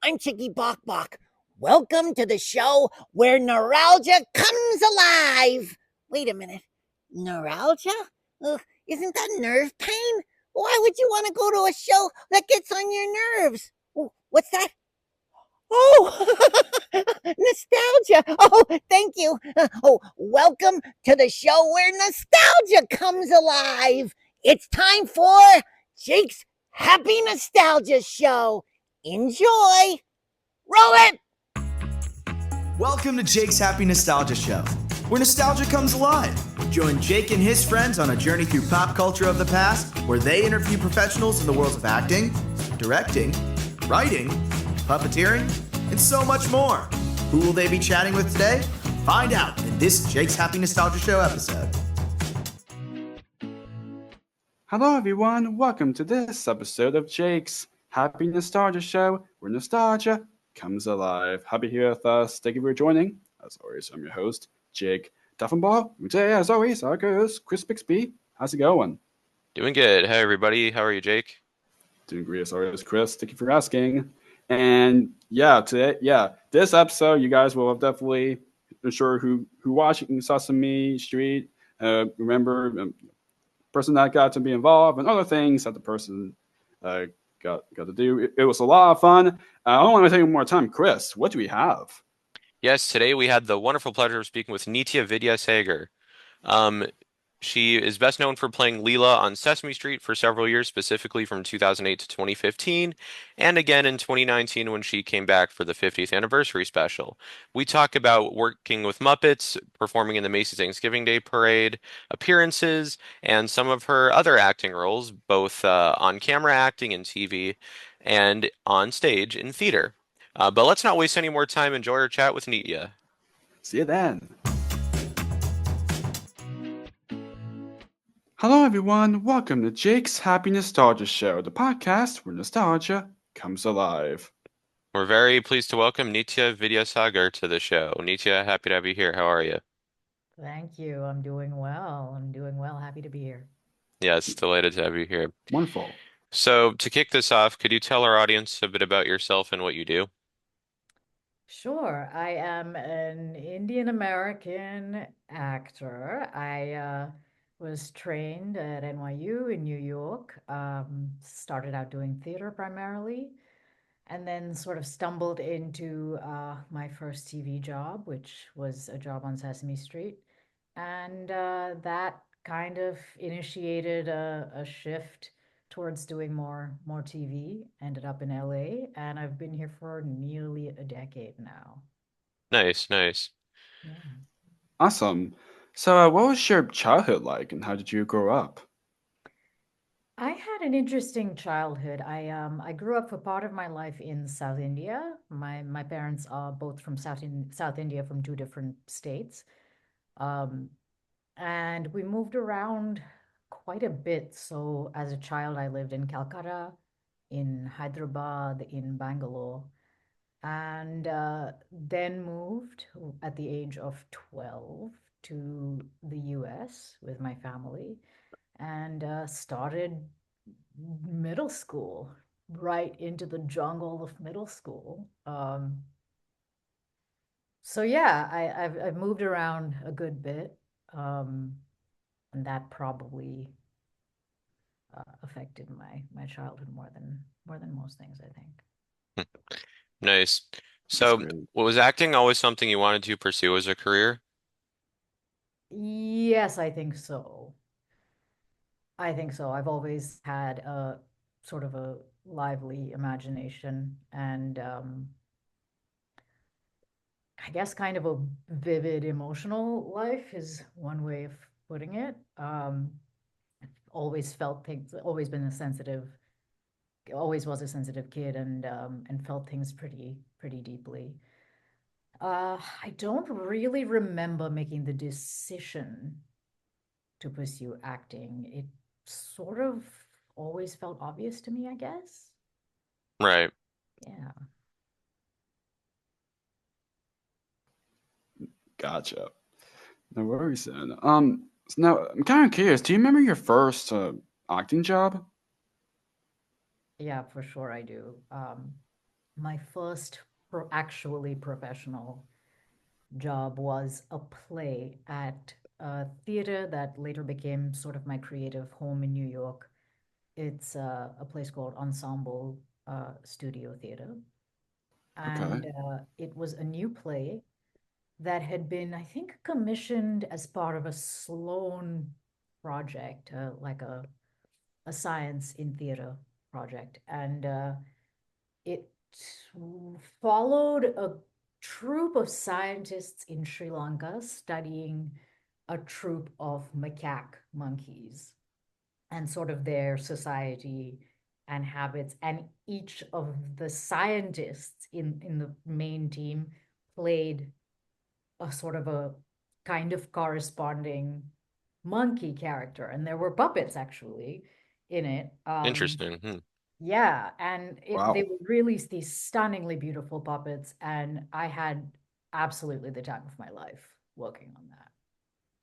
I'm Chicky Bok Bok. Welcome to the show where neuralgia comes alive. Wait a minute. Neuralgia? Isn't that nerve pain? Why would you want to go to a show that gets on your nerves? What's that? Oh, nostalgia. Oh, thank you. Welcome to the show where nostalgia comes alive. It's time for Jake's Happy Nostalgia Show. Enjoy. Roll it. Welcome to Jake's Happy Nostalgia Show, where nostalgia comes alive. Join Jake and his friends on a journey through pop culture of the past, where they interview professionals in the worlds of acting, directing, writing, puppeteering, and so much more. Who will they be chatting with today? Find out in this Jake's Happy Nostalgia Show episode. Hello everyone, welcome to this episode of Jake's Happy Nostalgia Show, where nostalgia comes alive. Happy here with us. Thank you for joining. As always, I'm your host, Jake Duffenbaugh. Today, as always, our co-host, Chris Bixby. How's it going? Doing good. Hey everybody, how are you, Jake? Doing great as always, Chris. Thank you for asking. And this episode, you guys will have definitely, I'm sure who watching Sesame Street, remember person that got to be involved and other things that the person got to do. It was a lot of fun. I don't want to take more time. Chris, what do we have? Yes, today we had the wonderful pleasure of speaking with Nitya Vidyasagar. She is best known for playing Leela on Sesame Street for several years, specifically from 2008 to 2015, and again in 2019 when she came back for the 50th anniversary special. We talk about working with Muppets, performing in the Macy's Thanksgiving Day Parade, appearances, and some of her other acting roles, both on camera acting in TV and on stage in theater. But let's not waste any more time. Enjoy our chat with Nitya. See you then. Hello, everyone. Welcome to Jake's Happy Nostalgia Show, the podcast where nostalgia comes alive. We're very pleased to welcome Nitya Vidyasagar to the show. Nitya, happy to have you here. How are you? Thank you. I'm doing well. Happy to be here. Yes, delighted to have you here. Wonderful. So, to kick this off, could you tell our audience a bit about yourself and what you do? Sure. I am an Indian American actor. I was trained at NYU in New York, started out doing theater primarily, and then sort of stumbled into my first TV job, which was a job on Sesame Street. And that kind of initiated a shift towards doing more TV. Ended up in LA, and I've been here for nearly a decade now. Nice, nice. Yeah. Awesome. So, what was your childhood like, and how did you grow up? I had an interesting childhood. I grew up for part of my life in South India. My parents are both from South India, from two different states. Um, and we moved around quite a bit. So as a child, I lived in Calcutta, in Hyderabad, in Bangalore, and then moved at the age of 12 to the US with my family and started middle school right into the jungle of middle school. So yeah, I've moved around a good bit, and that probably affected my childhood more than most things, I think. Nice. That's So, great. was acting always something you wanted to pursue as a career? Yes, I think so. I've always had a sort of a lively imagination and I guess kind of a vivid emotional life is one way of putting it. Always felt things, always been a sensitive, always was a sensitive kid and felt things pretty deeply. I don't really remember making the decision to pursue acting. It sort of always felt obvious to me, I guess. Right. Yeah. Gotcha. No worries then. So now I'm kind of curious. Do you remember your first acting job? Yeah, for sure I do. my first actually professional job was a play at a theater that later became sort of my creative home in New York. It's a place called Ensemble Studio Theater. Okay. And it was a new play that had been, I think, commissioned as part of a Sloan project, like a science in theater project. And it followed a troupe of scientists in Sri Lanka studying a troupe of macaque monkeys and sort of their society and habits. And each of the scientists in the main team played a sort of a kind of corresponding monkey character. And there were puppets actually in it. Interesting. Yeah, and they Wow. were really these stunningly beautiful puppets, and I had absolutely the time of my life working on that.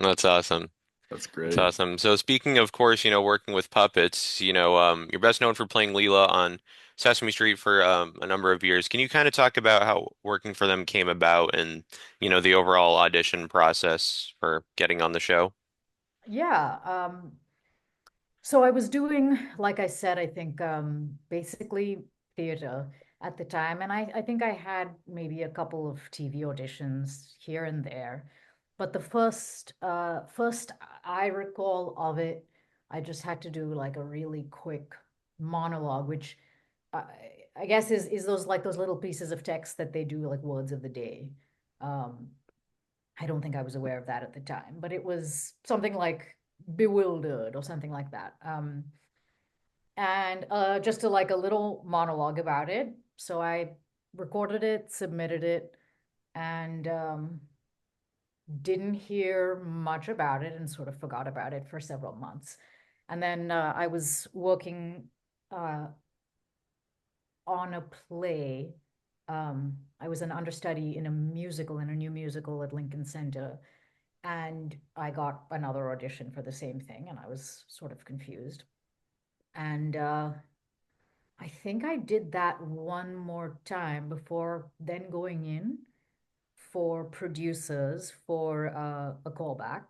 That's awesome. That's That's great. awesome. So speaking of course, working with puppets, you're best known for playing Leela on Sesame Street for a number of years. Can you kind of talk about how working for them came about and, the overall audition process for getting on the show? Yeah, so I was doing, like I said, I think basically theater at the time, and I think I had maybe a couple of TV auditions here and there, but the first I recall of it, I just had to do like a really quick monologue, which I, I guess is those like those little pieces of text that they do like words of the day. Um, I don't think I was aware of that at the time, but it was something like bewildered or something like that. And just like a little monologue about it. So I recorded it, submitted it, and didn't hear much about it and sort of forgot about it for several months. And then I was working uh, on a play. I was an understudy in a musical, in a new musical at Lincoln Center. And I got another audition for the same thing, and I was sort of confused. And I think I did that one more time before then going in for producers for a callback.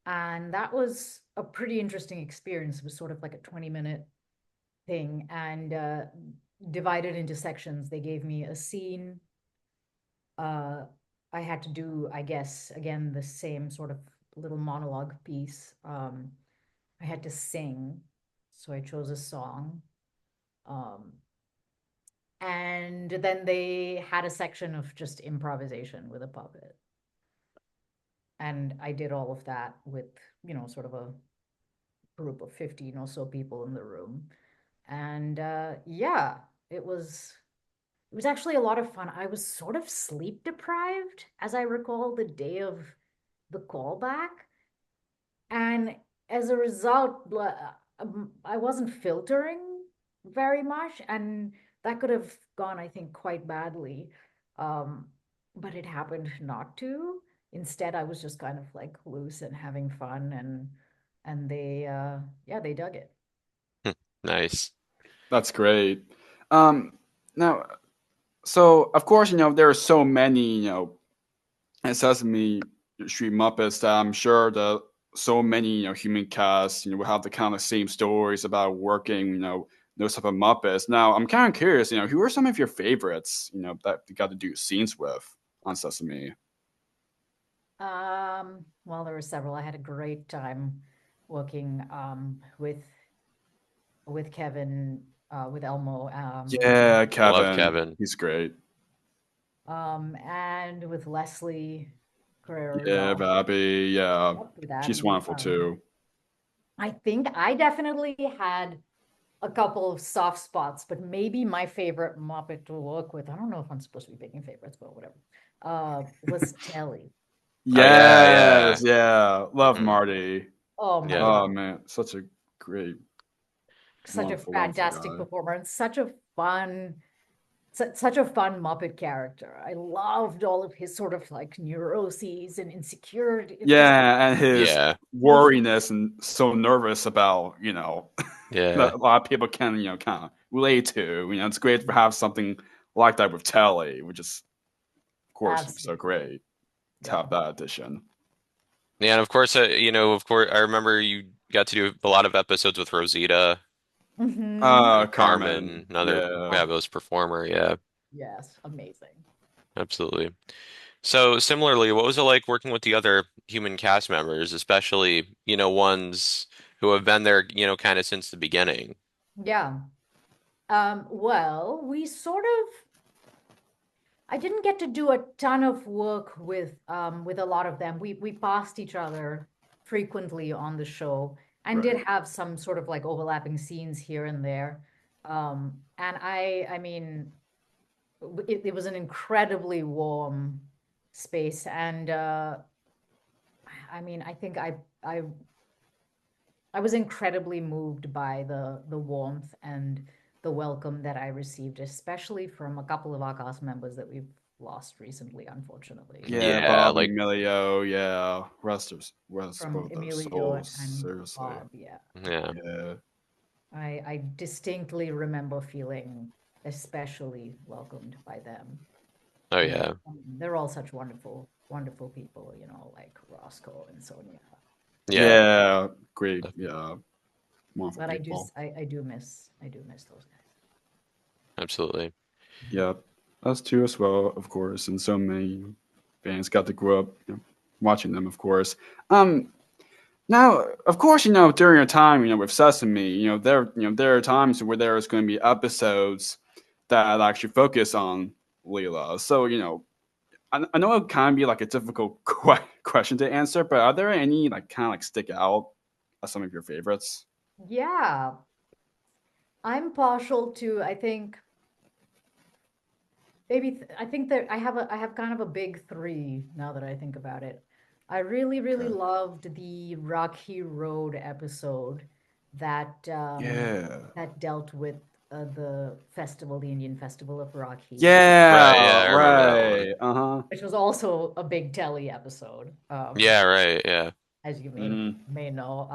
And that was a pretty interesting experience. It was sort of like a 20-minute thing and divided into sections. They gave me a scene. Uh, I had to do, I guess, again, the same sort of little monologue piece. I had to sing, so I chose a song. Um, and then they had a section of just improvisation with a puppet. And I did all of that with, sort of a group of 15 or so people in the room. And yeah, it was actually a lot of fun. I was sort of sleep deprived, as I recall, the day of the callback. And as a result, I wasn't filtering very much, and that could have gone, I think, quite badly. Um, but it happened not to. Instead, I was just kind of like loose and having fun, and they, yeah, they dug it. Nice. That's great. Um, now, so of course, there are so many, Sesame Street Muppets that I'm sure that so many, human casts, will have the kind of same stories about working, those type of Muppets. Now, I'm kind of curious, who are some of your favorites, that you got to do scenes with on Sesame? Well, there were several. I had a great time working with Kevin, with Elmo, Yeah, Love Kevin. Kevin. He's great. and with Leslie Carrera Yeah, doll. Babby. Yeah, Yep, that she's was wonderful too. I think I definitely had a couple of soft spots, but maybe my favorite Muppet to work with, I don't know if I'm supposed to be picking favorites, but whatever, was Telly. Oh yeah, yeah. Yes, yeah. Love hmm Marty. Oh my Yeah. Oh God. man, such a great, Such a wonderful, wonderful fantastic guy. performer and such a fun Muppet character. I loved all of his sort of like neuroses and insecurity. It's just Yeah, and his Yeah. so worriness and so nervous about, Yeah. that a lot of people can, kind of relate to. It's great to have something like that with Telly, which is, of course, so Absolutely. great to have that addition. Yeah, and of course, of course, I remember you got to do a lot of episodes with Rosita and Carmen, Carmen, another yeah. fabulous performer. Yeah, Yes, amazing. absolutely. So similarly, what was it like working with the other human cast members, especially, ones who have been there, kind of since the beginning? Yeah. Well, I didn't get to do a ton of work with a lot of them. We passed each other frequently on the show and did Right. have some sort of like overlapping scenes here and there. And I mean, it was an incredibly warm space, and I mean, I think I was incredibly moved by the warmth and the welcome that I received, especially from a couple of our cast members that we've lost recently, unfortunately. Yeah, Yeah, Bob and like, Emilio, yeah. Rest From both their Emilio souls, and seriously. Bob, yeah. yeah. Yeah. I distinctly remember feeling especially welcomed by them. Oh, And yeah. they're all such wonderful, wonderful people, like Roscoe and Sonia. Yeah, Yeah, great, yeah. Wonderful But people. I do miss those guys. absolutely. Yeah, us too as well, of course, and so many fans got to grow up watching them, of course. Um, Now, of course, during your time, with Sesame, there are times where there's going to be episodes that actually focus on Leela. So, I know it can be like a difficult question to answer, but are there any like kind of like stick out as some of your favorites? Yeah, I'm partial to, I think I think that I have kind of a big three now that I think about it. I really, really Okay. loved the Rocky Road episode that Yeah. that dealt with the festival, the Indian Festival of Rocky, Right, yeah, Yeah. I remember that one. Right. Uh huh. which was also a big telly episode. Yeah, right, yeah. As you Hmm. may know.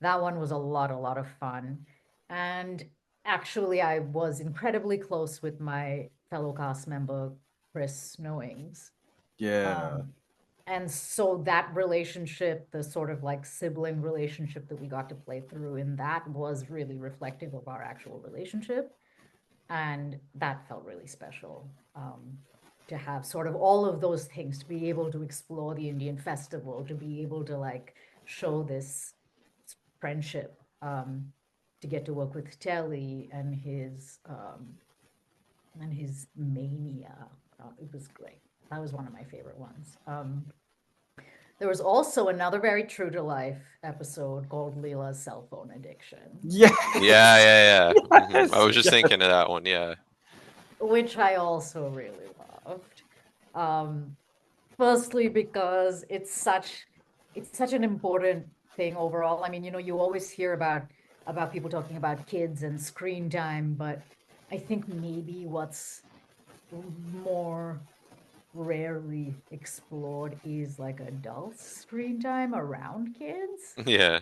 That one was a lot of fun. And actually, I was incredibly close with my fellow cast member, Chris Snowings. Yeah. Um, and so that relationship, the sort of like sibling relationship that we got to play through in that was really reflective of our actual relationship. And that felt really special. To have sort of all of those things, to be able to explore the Indian festival, to be able to like show this friendship, to get to work with Telly and his mania. It was great. That was one of my favorite ones. There was also another very true to life episode called Leela's cell phone addiction, Yeah. Yeah, yeah, yeah. I Yes. was just thinking of that one, yeah. which I also really loved. Um, Firstly, because it's such an important thing overall. I mean, you always hear about people talking about kids and screen time, but I think maybe what's more rarely explored is like adults' screen time around kids Yeah.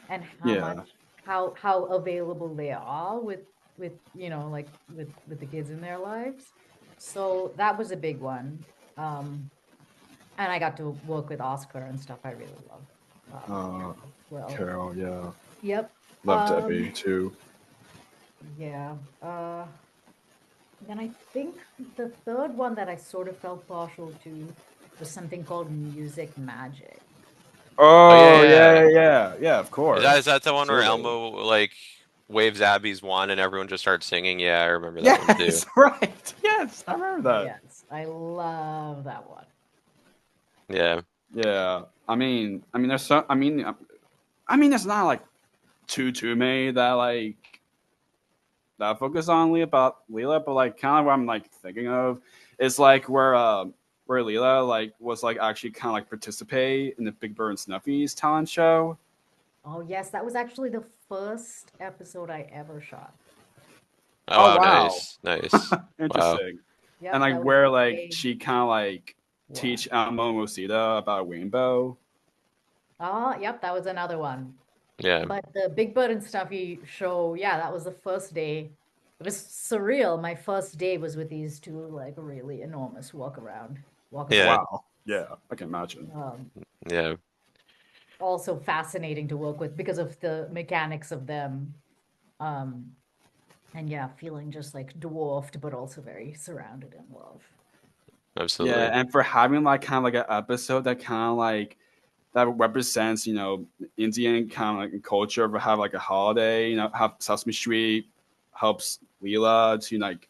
and Yeah. how available they are with like with the kids in their lives. So that was a big one. Um, and I got to work with Oscar and stuff. I really love Uh, Carol as well. Carol, yeah. Yep. Love Debbie too. Yeah. Then I think the third one that I sort of felt partial to was something called Music Magic. Oh, yeah, Oh yeah. yeah, of Is that course. is that the one where Absolutely. Elmo like waves Abby's wand and everyone just starts singing? Yeah, I remember that one too. Yes, right. Yes, I remember that. Yes, I love that one. Yeah. Yeah. There's so. It's not like too many that that focus on Leela, but like kind of what I'm like thinking of is like where Leela like was like actually kind of like participate in the Big Bird and Snuffy's talent show. Oh yes, that was actually the first episode I ever shot. Oh Oh wow, wow, nice, nice. Wow. interesting. And Yep, like that was where like day she kind of like one. teach Elmo and Rosita about rainbow. Oh, yep, that was another one. Yeah. But the Big Bird and Stuffy show, yeah, that was the first day It was surreal. My first day was with these two like really enormous walkers Yeah, around. Wow. Yeah, I can imagine. yeah. Also fascinating to work with because of the mechanics of them. Um, and yeah, feeling just like dwarfed, but also very surrounded in love. Yeah, Absolutely. and for having like kind of like an episode that kind of like that represents, Indian kind of like culture, but have like a holiday, have Sesame Street helps Leela to like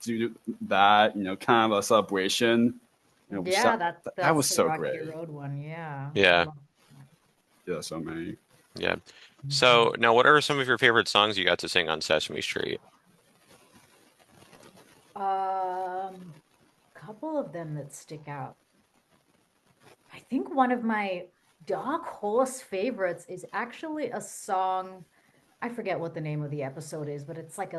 do that, kind of a celebration. Yeah, That that's was the so Rocky great. Road one. Yeah, I Yeah, love that. Yeah, so many. yeah. Mhm. So now, what are some of your favorite songs you got to sing on Sesame Street? Couple of them that stick out. I think one of my dark horse favorites is actually a song. I forget what the name of the episode is, but it's like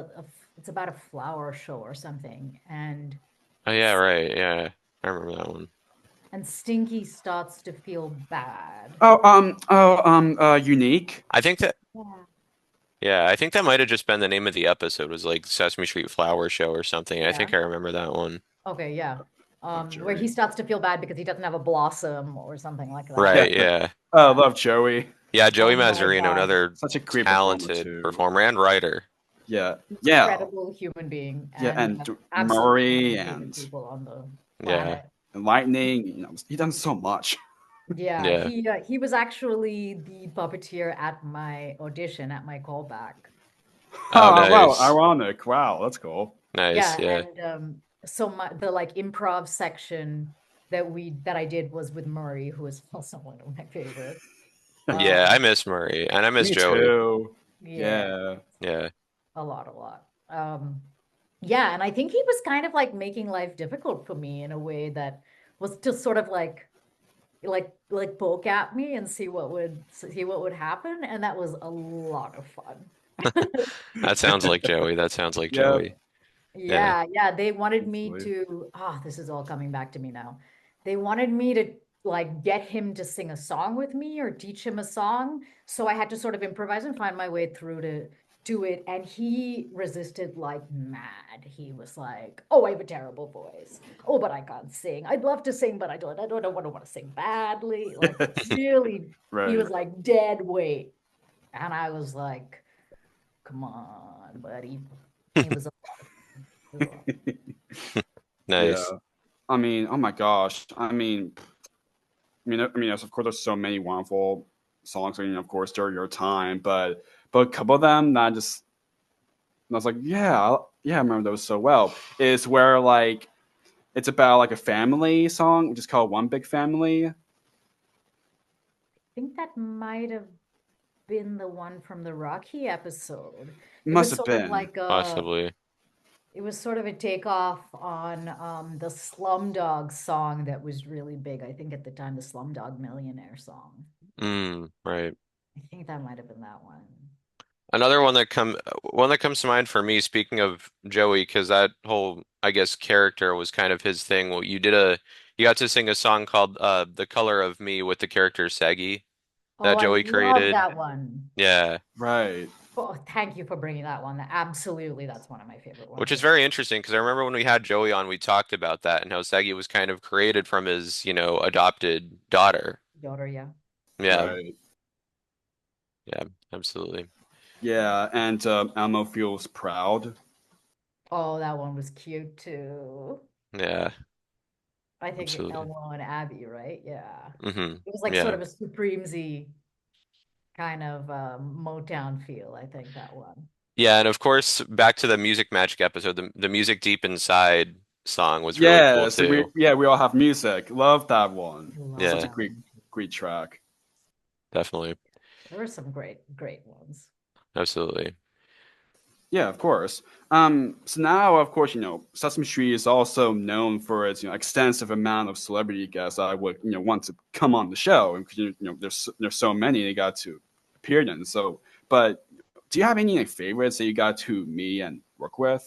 it's about a flower show or something. Oh yeah, right. Yeah, I remember that one. And Stinky starts to feel bad. Unique. I think that Yeah. Yeah, I think that might have just been the name of the episode was like Sesame Street Flower Show or something. I Yeah. think I remember that one. Okay, yeah. Love Where he Joey. starts to feel bad because he doesn't have a blossom or something like that. Yeah, Right, yeah. I Yeah. love Joey. Yeah, Joey Oh my Mazzarino, God. another Such a great performer talented too. performer and writer. Yeah, yeah, Incredible human being yeah, and and absolutely one of Murray my favorite people on the Yeah, planet. and Lightning. He done so much. Yeah, yeah. he was actually the puppeteer at my audition, at my callback. Oh, Wow, nice. ironic. Wow, that's cool. Nice, Yeah, yeah. and so the like improv section that I did was with Murray, who is also one of my favorites. Yeah, I Um, miss Murray and I miss Me Joey. too. yeah, Yeah. Yeah. a lot. Yeah, and I think he was kind of like making life difficult for me in a way that was just sort of like poke at me and see what would happen, and that was a lot of fun. That sounds like Joey. That sounds like Yep. Joey. Yeah. Yeah, yeah, they wanted me Absolutely. to, this is all coming back to me now. They wanted me to like get him to sing a song with me or teach him a song. So I had to sort of improvise and find my way through to do it. And he resisted like mad. He was like, "Oh, I have a terrible voice. Oh, but I can't sing. I'd love to sing, but I don't want to sing badly." Like really, he Right. was like dead weight. And I was like, "Come on, buddy." It was a lot. Yeah. Nice. I mean, oh my gosh. Yes, of course, there's so many wonderful songs, of course, during your time, but a couple of them that just I was like, yeah, I remember those so well. Is where like it's about like a family song, which is called One Big Family. Think that might have been the one from the Rocky episode. It Must was have sort of been. like a Possibly. it was sort of a takeoff on the Slumdog song that was really big. I think at the time the Slumdog Millionaire song. Right. I think that might have been that one. Another one that comes to mind for me, speaking of Joey, because that whole, I guess, character was kind of his thing. Well, you got to sing a song called "The Color of Me" with the character Saggy Oh, that I Joey love created. that one. Yeah, Right. Oh, thank you for bringing that one. Absolutely, that's one of my favorite which ones is as well. very interesting because I remember when we had Joey on, we talked about that and how Saggy was kind of created from his, adopted daughter. Daughter, yeah. Yeah, Right. yeah, absolutely. Yeah, and Elmo feels proud. Oh, that one was cute too. Yeah, I think absolutely. Elmo and Abby, right? Yeah. It was like sort Yeah. of a Supremesy kind of Motown feel, I think that one. Yeah, and of course, back to the Music Magic episode, the Music Deep Inside song was really cool Yes, we too. yeah we all have music. Love that one. Love Such a Yeah, that one. great track. definitely. There were some great ones. Absolutely. Yeah, of course. So now, of course, Sesame Street is also known for its extensive amount of celebrity guests that I would want to come on the show, and there's so many they got to appear in. So, but do you have any favorites that you got to meet and work with?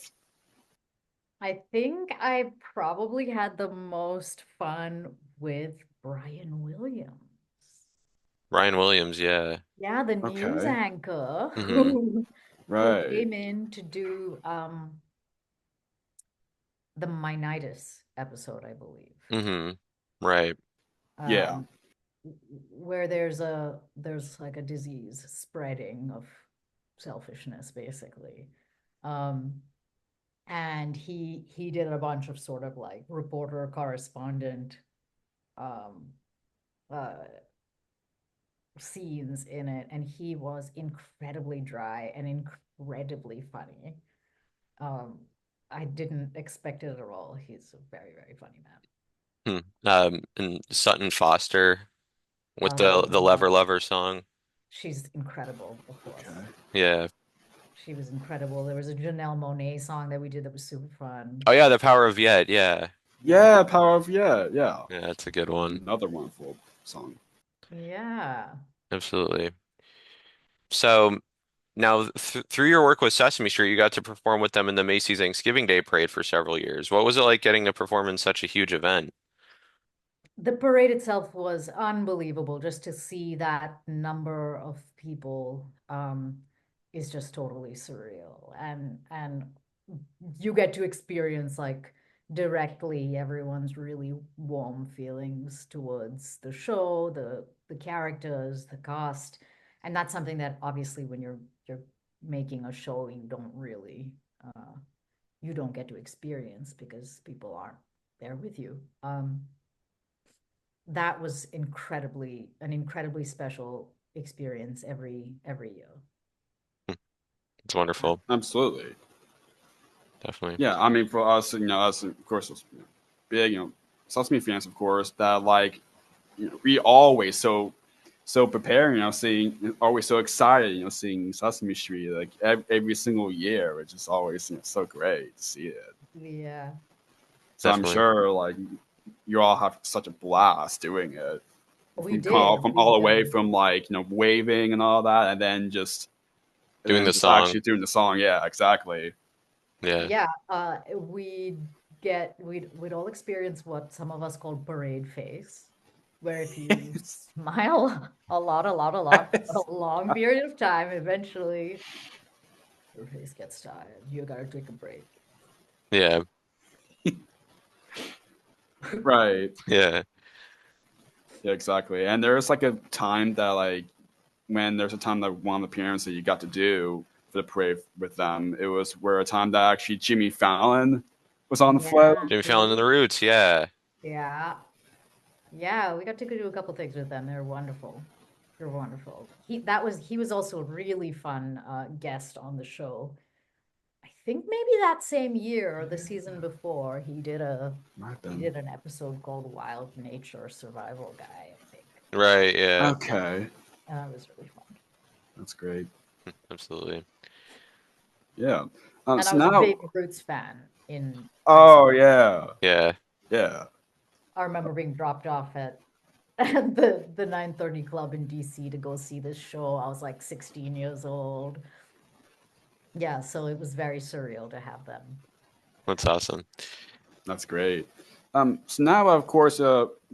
I think I probably had the most fun with Brian Williams. Ryan Williams, yeah. Yeah, the news Okay. anchor hmm who who Right. came in to do the Minitis episode, I believe. Mm-hmm. Right. Yeah. Um, where there's like a disease spreading of selfishness, basically. Um, and he did a bunch of sort of like reporter correspondent um uh scenes in it, and he was incredibly dry and incredibly funny. um I didn't expect it at all. He's a very, very funny man. And Sutton Foster with Oh the yeah, Lever Lover song. she's incredible, of course. Okay. Yeah. She was incredible. There was a Janelle Monáe song that we did that was super fun. Oh yeah, The Power of Yet. Yeah. Yeah, Power of yeah, yeah. Yeah, that's a good one. Another wonderful song. Yeah. Absolutely. So now, through your work with Sesame Street, you got to perform with them in the Macy's Thanksgiving Day Parade for several years. What was it like getting to perform in such a huge event? The parade itself was unbelievable. Just to see that number of people is just totally surreal. And you get to experience like directly everyone's really warm feelings towards the show, the characters, the cast. And that's something that obviously when you're making a show, you don't get to experience because people aren't there with you. That was an incredibly special experience every year. It's wonderful. Absolutely. Definitely. Yeah, I mean, for us, us, of course, was, big, Sesame fans, of course, that like, we always so prepared, seeing, always so excited, seeing Sesame Street like every single year, which is always so great to see it. Yeah. So I'm Definitely. sure like you all have such a blast doing it We from did. all the way from like waving and all that, and Doing then the just song. actually doing the song. Yeah, exactly. Yeah. Yeah, we'd all experience what some of us call parade face, where if you smile a lot for a long period of time, eventually your face gets tired. You gotta take a break. Yeah. Right. Yeah. Yeah, exactly. And there's like a time that like when there's a time that one of the parents that you got to do for the parade with them, it was where a time that actually Jimmy Fallon was on the float. Yeah, Jimmy Fallon and the Roots. Yeah. yeah, yeah. We got to go do a couple things with them. They're wonderful. They're wonderful. He was also a really fun guest on the show. I think maybe that same year or the season before, Might have he been. did an episode called Wild Nature Survival Guy, I think. Right. Yeah. Okay, And that was really fun. that's great. Absolutely. Yeah. And I So was a now, big Roots fan in high oh school. yeah, Yeah. yeah. I remember being dropped off at the 9:30 club in DC to go see this show. I was like 16 years old. Yeah, so it was very surreal to have them. That's awesome. That's great. So now, of course,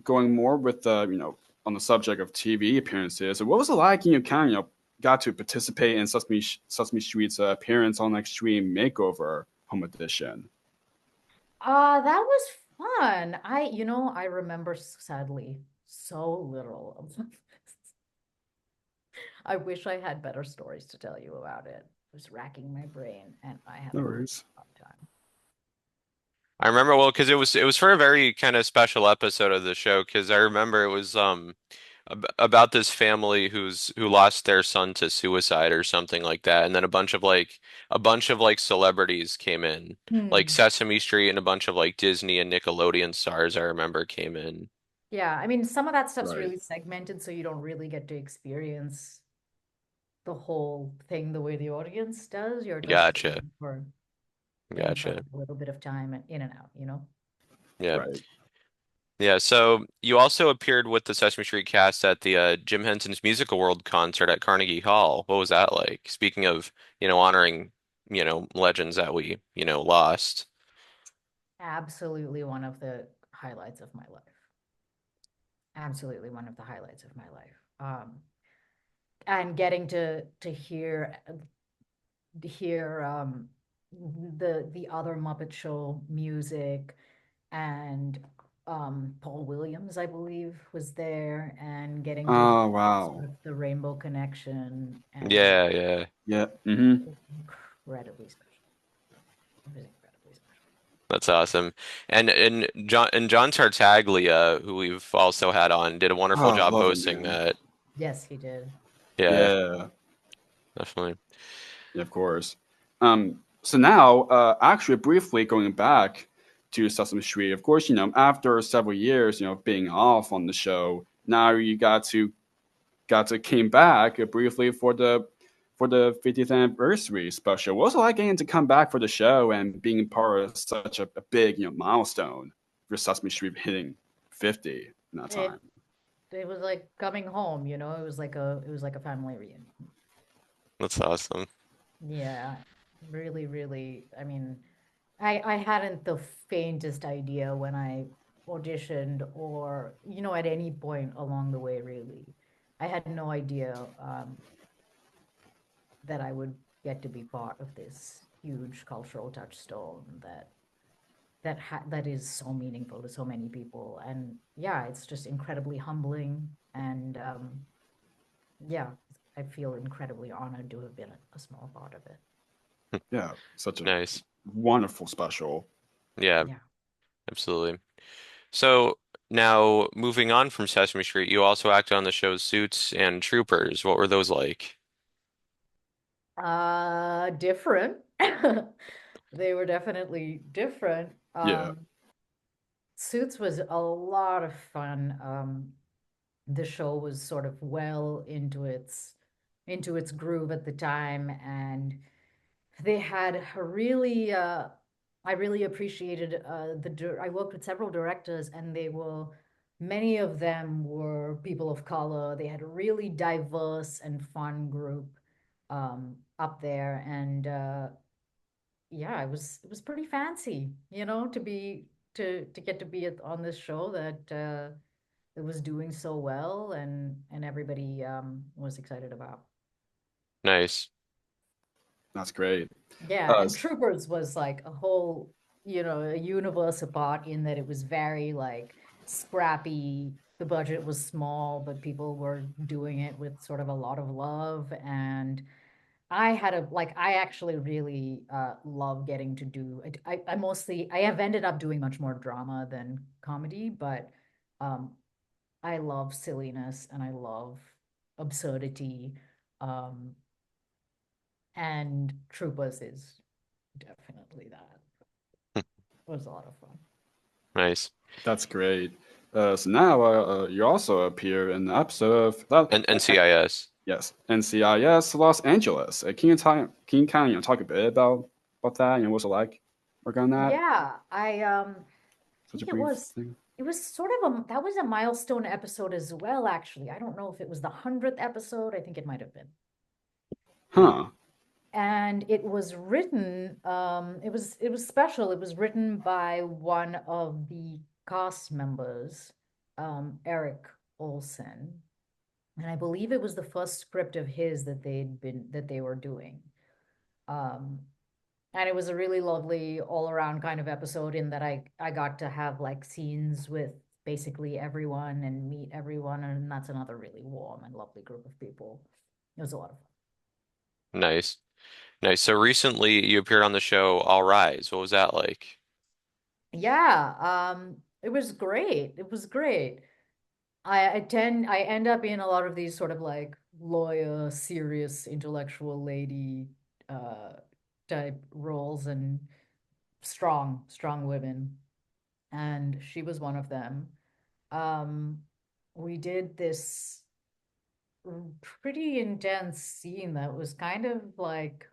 going more with on the subject of TV appearances. So what was it like? Kind of got to participate in Sesame Street's appearance on Extreme Makeover Home Edition. That was fun. I remember sadly so little of this. I wish I had better stories to tell you about it. I was racking my brain and I had No a worries. fun time. I remember well because it was for a very kind of special episode of the show because I remember it was about this family who lost their son to suicide or something like that, and then a bunch of like celebrities came in, like Hmm. Sesame Street and a bunch of like Disney and Nickelodeon stars I remember came in. Yeah, I mean, some of that stuff's Right. really segmented, so you don't really get to experience the whole thing the way the audience does. You're just Gotcha. in for Gotcha. a little bit of time and in and out. Yeah. Right. Yeah, so you also appeared with the Sesame Street cast at the Jim Henson's Musical World concert at Carnegie Hall. What was that like? Speaking of, honoring, legends that we lost. Absolutely one of the highlights of my life. Absolutely one of the highlights of my life. And getting to hear hear the other Muppet Show music, and Paul Williams, I believe, was there, and getting to Oh, hear sort wow. of the Rainbow Connection, and Yeah, yeah. Yeah. Mm-hmm. it was incredibly special. It was incredibly special. That's awesome. And John Tartaglia, who we've also had on, did a wonderful Oh, job love him, hosting man. that. Yes, he did. Yeah, Yeah. definitely. Yeah, of course. So now, actually, briefly going back to Sesame Street, of course, after several years, being off on the show, now you got to came back briefly for the 50th anniversary special. What was it like getting to come back for the show and being part of such a big, milestone for Sesame Street hitting 50 in that It time? it was like coming home, you know. It was like a family reunion. That's awesome. Yeah, really, really. I mean, I hadn't the faintest idea when I auditioned, or at any point along the way, really. I had no idea that I would get to be part of this huge cultural touchstone that is so meaningful to so many people. And yeah, it's just incredibly humbling, and yeah, I feel incredibly honored to have been a small part of it. Yeah, such a Nice. wonderful special. Yeah, Yeah. absolutely. So now moving on from Sesame Street, you also acted on the shows Suits and Troopers. What were those like? Different. They were definitely different. Yeah. Suits was a lot of fun. The show was sort of well into its groove at the time, and they had a really I really appreciated I worked with several directors, and many of them were people of color. They had a really diverse and fun group up there, and yeah, it was pretty fancy, to get to be on this show that it was doing so well, and everybody was excited about. Nice. That's great. Yeah, Uh, and Troopers was like a whole, a universe apart, in that it was very like scrappy. The budget was small, but people were doing it with sort of a lot of love. And I actually really love getting to do. I have ended up doing much more drama than comedy, but um, I love silliness and I love absurdity. Um, and Troopers is definitely that. It was a lot of fun. Nice. that's great. So now you also appear in the episode of that. And NCIS. Yes, NCIS Los Angeles. Can you kind of talk a bit about that? What's it like working on that? Yeah, I Such a think it brief was thing. it was sort of that was a milestone episode as well, actually. I don't know if it was the 100th episode. I think it might have been. Huh. And it was written, it was special. It was written by one of the cast members, Eric Olson. And I believe it was the first script of his that they were doing. Um, and it was a really lovely all around kind of episode, in that I got to have like scenes with basically everyone and meet everyone, and that's another really warm and lovely group of people. It was a lot of fun. Nice. Nice. So recently you appeared on the show All Rise. What was that like? Yeah, it was great. It was great. I end up in a lot of these sort of like lawyer, serious, intellectual lady uh type roles, and strong women. And she was one of them. Um, we did this pretty intense scene that was kind of like,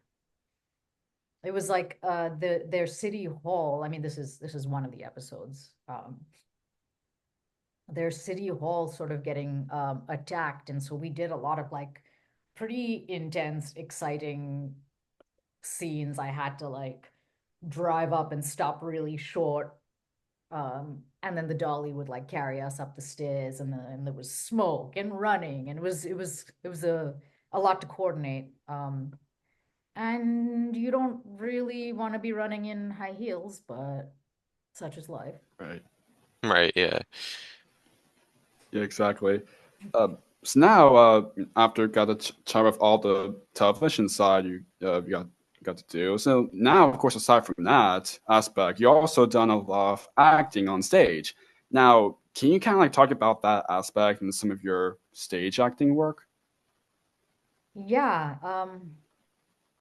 it was like their city hall. I mean, this is one of the episodes. Their city hall sort of getting attacked, and so we did a lot of like pretty intense, exciting scenes. I had to like drive up and stop really short, and then the dolly would like carry us up the stairs, and there was smoke and running, and it was a lot to coordinate. And you don't really want to be running in high heels, but such is life. Right. Right, yeah. Yeah, exactly. So now, after got the chart of all the television side you got to do. So now, of course, aside from that aspect, you also done a lot of acting on stage. Now, can you kind of like talk about that aspect and some of your stage acting work? Yeah,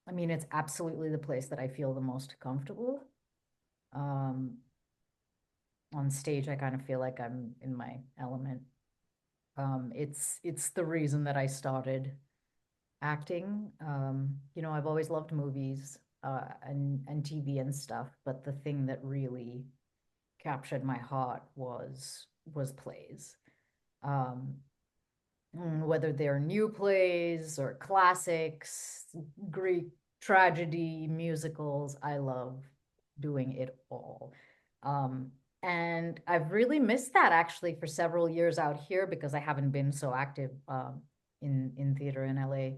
I mean, it's absolutely the place that I feel the most comfortable. Um, on stage, I kind of feel like I'm in my element. It's the reason that I started acting. I've always loved movies, and TV and stuff, but the thing that really captured my heart was plays. Um, whether they're new plays or classics, Greek tragedy, musicals, I love doing it all. Um, and I've really missed that actually for several years out here because I haven't been so active in theater in LA.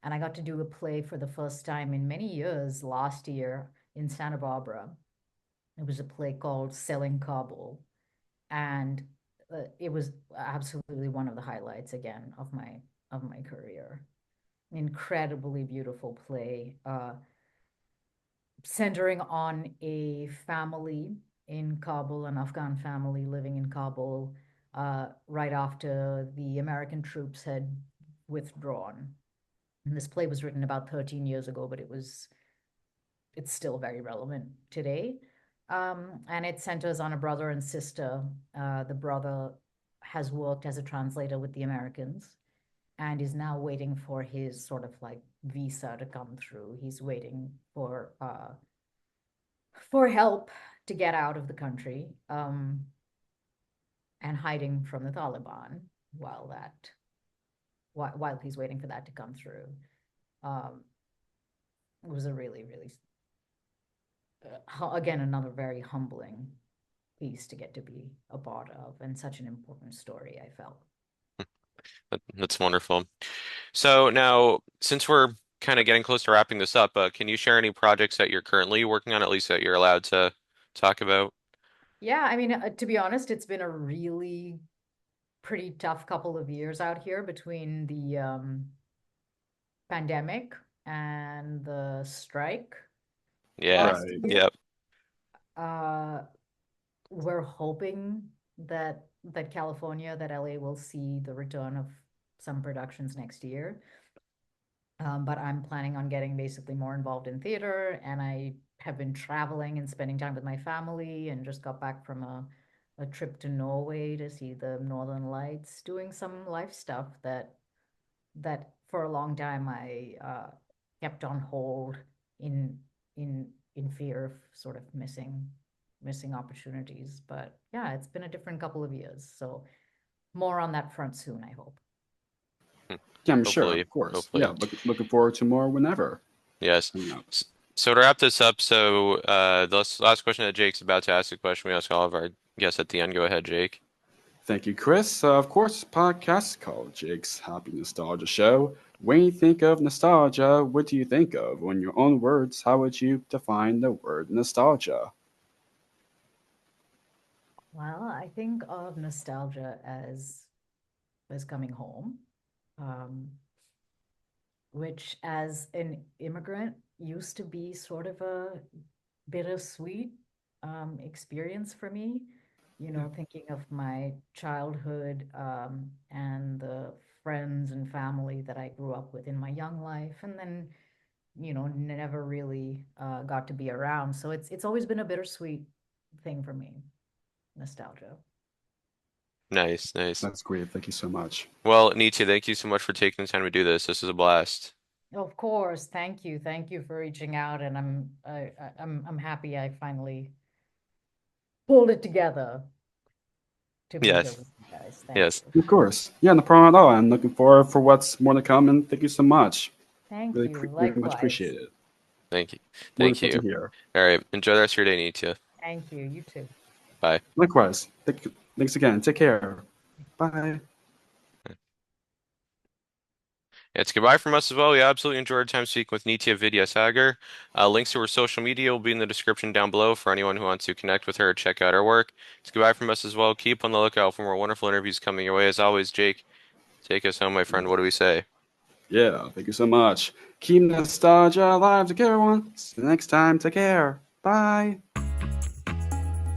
And I got to do a play for the first time in many years last year in Santa Barbara. It was a play called Selling Kabul, and it was absolutely one of the highlights again of my career. Incredibly beautiful play, centering on a family in Kabul, an Afghan family living in Kabul, right after the American troops had withdrawn. And this play was written about 13 years ago, but it's still very relevant today. And it centers on a brother and sister. The brother has worked as a translator with the Americans and is now waiting for his sort of like visa to come through. He's waiting for help to get out of the country, and hiding from the Taliban while while he's waiting for that to come through. It was a really, really, again, another very humbling piece to get to be a part of, and such an important story, I felt. That's wonderful. So now, since we're kind of getting close to wrapping this up, can you share any projects that you're currently working on, at least that you're allowed to talk about? Yeah, I mean, to be honest, it's been a really pretty tough couple of years out here between the pandemic and the strike Yeah. last Right. year. Yep. Uh, we're hoping that California, that LA will see the return of some productions next year. But I'm planning on getting basically more involved in theater, and I have been traveling and spending time with my family, and just got back from a trip to Norway to see the Northern Lights, doing some life stuff that for a long time I kept on hold in in fear of sort of missing opportunities. But yeah, it's been a different couple of years, so more on that front soon, I hope. Hmm. Yeah, I'm sure, Hopefully, of course. Yeah, hopefully. looking forward to more whenever Yes. coming up. So to wrap this up, so the last question that Jake's about to ask, the question we ask all of our guests at the end. Go ahead, Jake. Thank you, Chris. Of course, this podcast is called Jake's Happy Nostalgia Show. When you think of nostalgia, what do you think of? In your own words, how would you define the word nostalgia? Well, I think of nostalgia as coming home, um, which as an immigrant used to be sort of a bittersweet experience for me. Thinking of my childhood, and the friends and family that I grew up with in my young life, and then never really got to be around. So it's always been a bittersweet thing for me, nostalgia. Nice, nice. That's great. Thank you so much. Well, Nitya, thank you so much for taking the time to do this. This was a blast. Of course, thank you for reaching out, and I'm happy I finally pulled it together to be here Yes, with you guys. Thank yes. you. Of course. Yeah, no problem at all. I'm looking forward for what's more to come, and thank you so much. Thank Really, you. really much Likewise. appreciate it. Thank you. Thank Wonderful to you. hear. All right. Enjoy the rest of your day, Nitya. Thank you. You too. Bye. Likewise. Thanks again. Take care. Bye. It's goodbye from us as well. We absolutely enjoyed our time speaking with Nitya Vidyasagar. Links to her social media will be in the description down below for anyone who wants to connect with her or check out her work. It's goodbye from us as well. Keep on the lookout for more wonderful interviews coming your way. As always, Jake, take us home, my friend. What do we say? Yeah, thank you so much. Keep nostalgia alive. Take care, everyone. See you next time. Take care. Bye.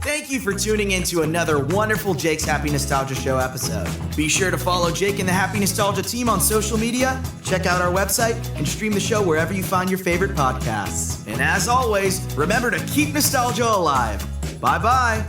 Thank you for tuning in to another wonderful Jake's Happy Nostalgia Show episode. Be sure to follow Jake and the Happy Nostalgia team on social media, check out our website, and stream the show wherever you find your favorite podcasts. And as always, remember to keep nostalgia alive. Bye-bye.